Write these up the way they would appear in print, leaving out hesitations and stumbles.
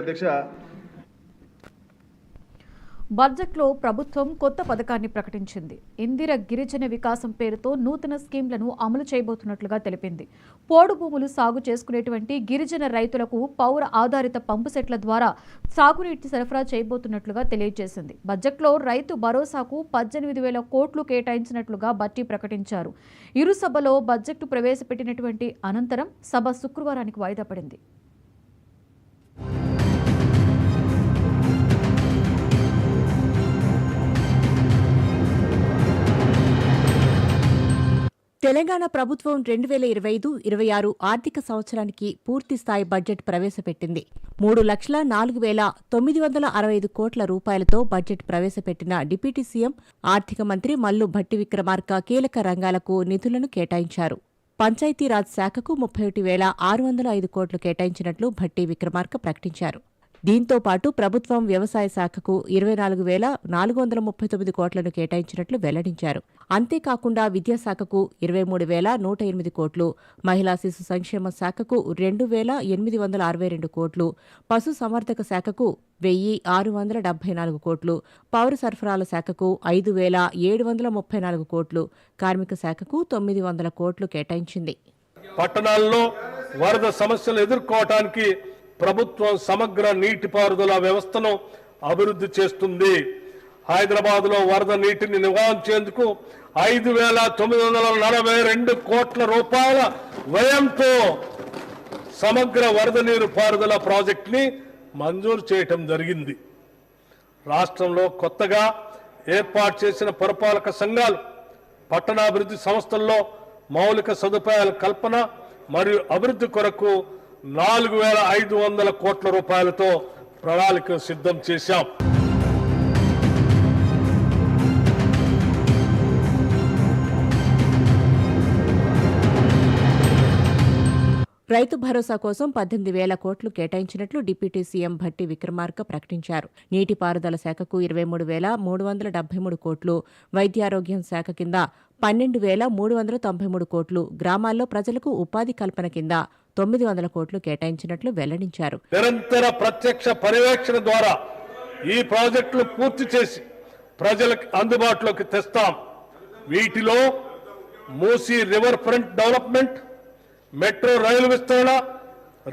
అధ్యక్ష బడ్జెట్లో ప్రభుత్వం కొత్త పథకాన్ని ప్రకటించింది. ఇందిర గిరిజన వికాసం పేరుతో నూతన స్కీమ్లను అమలు చేయబోతున్నట్లుగా తెలిపింది. పోడు భూములు సాగు చేసుకునేటువంటి గిరిజన రైతులకు పౌర ఆధారిత పంపు సెట్ల ద్వారా సాగునీటి సరఫరా చేయబోతున్నట్లుగా తెలియజేసింది. బడ్జెట్లో రైతు భరోసాకు 18,000 కోట్లు కేటాయించినట్లుగా బట్టి ప్రకటించారు. ఇరు సభలో బడ్జెట్ ప్రవేశపెట్టినటువంటి అనంతరం సభ శుక్రవారానికి వాయిదా పడింది. తెలంగాణ ప్రభుత్వం 2025-26 ఆర్థిక సంవత్సరానికి పూర్తిస్థాయి బడ్జెట్ ప్రవేశపెట్టింది. 3,04,965 కోట్ల రూపాయలతో బడ్జెట్ ప్రవేశపెట్టిన డిప్యూటీ సీఎం ఆర్థిక మంత్రి మల్లు భట్టి విక్రమార్క కీలక రంగాలకు నిధులను కేటాయించారు. పంచాయతీరాజ్ శాఖకు 31,605 కోట్లు కేటాయించినట్లు భట్టి విక్రమార్క ప్రకటించారు. దీంతో పాటు ప్రభుత్వం వ్యవసాయ శాఖకు 24,439 కోట్లను కేటాయించినట్లు వెల్లడించారు. అంతేకాకుండా విద్యాశాఖకు 23,108 కోట్లు, మహిళా శిశు సంక్షేమ శాఖకు 2,862 కోట్లు, పశు సంవర్ధక శాఖకు 1,674 కోట్లు, పౌర సరఫరాల శాఖకు 5,734 కోట్లు, కార్మిక శాఖకు 900 కోట్లు కేటాయించింది. పట్టణాల్లో వరద సమస్యలు ఎదుర్కోవటానికి ప్రభుత్వం సమగ్ర నీటిపారుదల వ్యవస్థను అభివృద్ధి చేస్తుంది. హైదరాబాద్ లో వరద నీటిని నివారించేందుకు 5,942 కోట్ల రూపాయల వ్యయంతో సమగ్ర వరద నీరు పారుదల ప్రాజెక్ట్ ని మంజూరు చేయటం జరిగింది. రాష్ట్రంలో కొత్తగా ఏర్పాటు చేసిన పురపాలక సంఘాలు, పట్టణాభివృద్ధి సంస్థల్లో మౌలిక సదుపాయాల కల్పన మరియు అభివృద్ధి కొరకు 4,500 కోట్ల రూపాయలతో ప్రణాళిక సిద్ధం చేశాం. రైతు భరోసా కోసం 18,000 కోట్లు కేటాయించినట్లు డిప్యూటీ సీఎం భట్టి విక్రమార్క ప్రకటించారు. నీటిపారుదల శాఖకు 23,373 కోట్లు, వైద్యారోగ్యం శాఖ కింద 12,393 కోట్లు, గ్రామాల్లో ప్రజలకు ఉపాధి కల్పన కింద 900 కోట్లు కేటాయించినట్లు వెల్లడించారు. నిరంతర ప్రత్యక్ష పర్యవేక్షణ ద్వారా ఈ ప్రాజెక్టులు పూర్తి చేసి ప్రజలకు అందుబాటులోకి తెస్తాం. వీటిలో Musi river front development, metro rail విస్తరణ,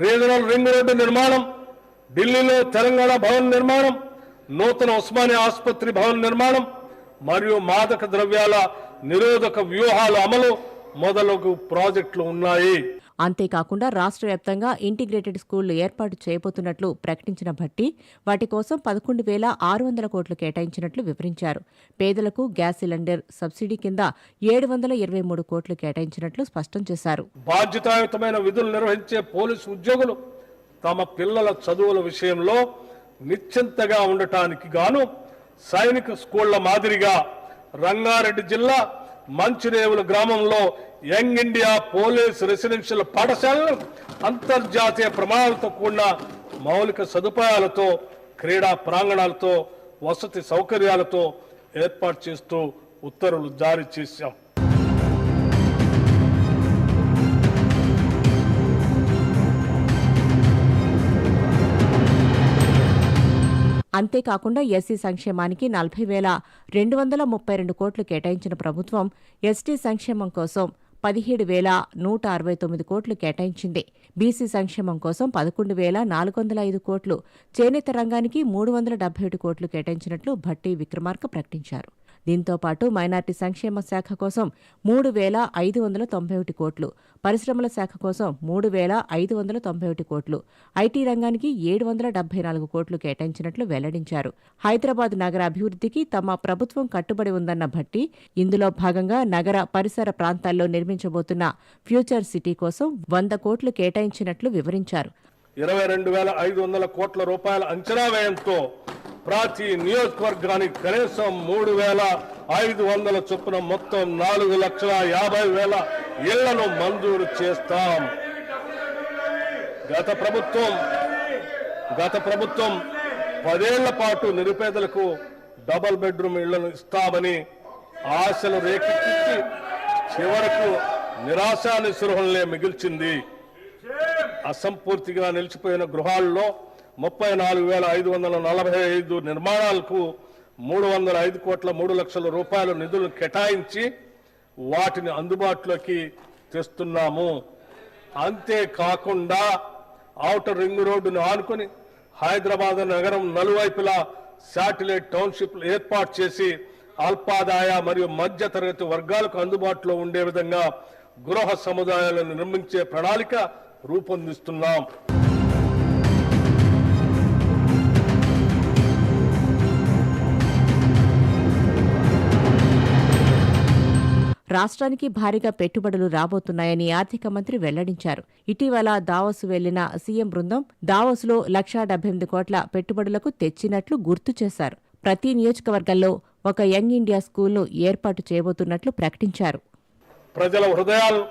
రీజనల్ రింగ్ రోడ్డు నిర్మాణం, ఢిల్లీలో తెలంగాణ భవన్ నిర్మాణం, నూతన ఉస్మానియా ఆసుపత్రి భవన్ నిర్మాణం మరియు మాదక ద్రవ్యాల నిరోధక వ్యూహాల అమలు మొదలగు ప్రాజెక్టులు ఉన్నాయి. అంతేకాకుండా రాష్ట్ర వ్యాప్తంగా ఇంటిగ్రేటెడ్ స్కూళ్లు ఏర్పాటు చేయబోతున్నట్లు ప్రకటించిన భట్టి వాటి కోసం 11,600 కోట్లు కేటాయించినట్లు వివరించారు. పేదలకు గ్యాస్ సిలిండర్ సబ్సిడీ కింద 723 కోట్లు కేటాయించినట్లు స్పష్టం చేశారు. బాధ్యతాయుతమైన విధులు నిర్వహించే పోలీసు ఉద్యోగులు తమ పిల్లల చదువుల విషయంలో నిశ్చింతగా ఉండటానికి గాను సైనిక స్కూళ్ల మాదిరిగా రంగారెడ్డి జిల్లా మంచిరేవుల గ్రామంలో యంగ్ ఇండియా పోలీస్ రెసిడెన్షియల్ పాఠశాలను అంతర్జాతీయ ప్రమాణాలతో కూడిన మౌలిక సదుపాయాలతో, క్రీడా ప్రాంగణాలతో, వసతి సౌకర్యాలతో ఏర్పాటు చేస్తూ ఉత్తర్వులు జారీ చేశాం. అంతేకాకుండా ఎస్సీ సంక్షేమానికి 40,232 కోట్లు కేటాయించిన ప్రభుత్వం ఎస్టీ సంక్షేమం కోసం 17,169 కోట్లు కేటాయించింది. బీసీ సంక్షేమం కోసం 11,405 కోట్లు, చేనేత రంగానికి 377 కోట్లు కేటాయించినట్లు భట్టి విక్రమార్క ప్రకటించారు. దీంతో పాటు మైనార్టీ సంక్షేమ శాఖ కోసం 3,591 కోట్లు, పరిశ్రమల శాఖ కోసం 3,591 కోట్లు, ఐటీ రంగానికి 774 కోట్లు కేటాయించినట్లు వెల్లడించారు. హైదరాబాద్ నగర అభివృద్ధికి తమ ప్రభుత్వం కట్టుబడి ఉందన్న భట్టి ఇందులో భాగంగా నగర పరిసర ప్రాంతాల్లో నిర్మించబోతున్న ఫ్యూచర్ సిటీ కోసం 100 కోట్లు కేటాయించినట్లు వివరించారు. 22,500 కోట్ల రూపాయల అంచనా వ్యయంతో ప్రతి నియోజకవర్గానికి కనీసం 3,500 చొప్పున మొత్తం 4,50,000 ఇళ్లను మంజూరు చేస్తాం. గత ప్రభుత్వం 10 ఏళ్ల పాటు నిరుపేదలకు డబుల్ బెడ్రూమ్ ఇళ్లను ఇస్తామని ఆశలు రేకెత్తించి చివరకు నిరాశా నిస్పృహలనే మిగిల్చింది. అసంపూర్తిగా నిలిచిపోయిన గృహాల్లో 34,545 నిర్మాణాలకు 305 కోట్ల 3 లక్షల రూపాయల నిధులను కేటాయించి వాటిని అందుబాటులోకి తెస్తున్నాము. అంతేకాకుండా ఔటర్ రింగ్ రోడ్డును ఆనుకుని హైదరాబాద్ నగరం నలువైపులా శాటిలైట్ టౌన్షిప్లు ఏర్పాటు చేసి అల్పాదాయ మరియు మధ్య తరగతి వర్గాలకు అందుబాటులో ఉండే విధంగా గృహ సముదాయాలను నిర్మించే ప్రణాళిక రూపొందిస్తున్నాం. రాష్ట్రానికి భారీగా పెట్టుబడులు రాబోతున్నాయని ఆర్థిక మంత్రి వెల్లడించారు. ఇటీవల దావోస్ వెళ్లిన సీఎం బృందం దావోస్లో 1,78 కోట్ల పెట్టుబడులకు తెచ్చినట్లు గుర్తు చేశారు. ప్రతి నియోజకవర్గంలో ఒక యంగ్ ఇండియా స్కూల్ను ఏర్పాటు చేయబోతున్నట్లు ప్రకటించారు. ప్రజల హృదయాలు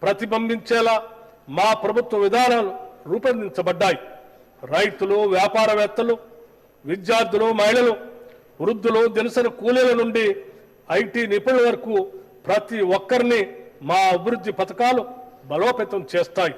ప్రతిబింబించేలా మా ప్రభుత్వ విధానాలు రూపొందించబడ్డాయి. రైతులు, వ్యాపారవేత్తలు, విద్యార్థులు, మహిళలు, వృద్ధులు, దినసరి కూలీల నుండి ఐటీ నిపుణుల వరకు ప్రతి ఒక్కరిని మా అభివృద్ధి పథకాలు బలోపేతం చేస్తాయి.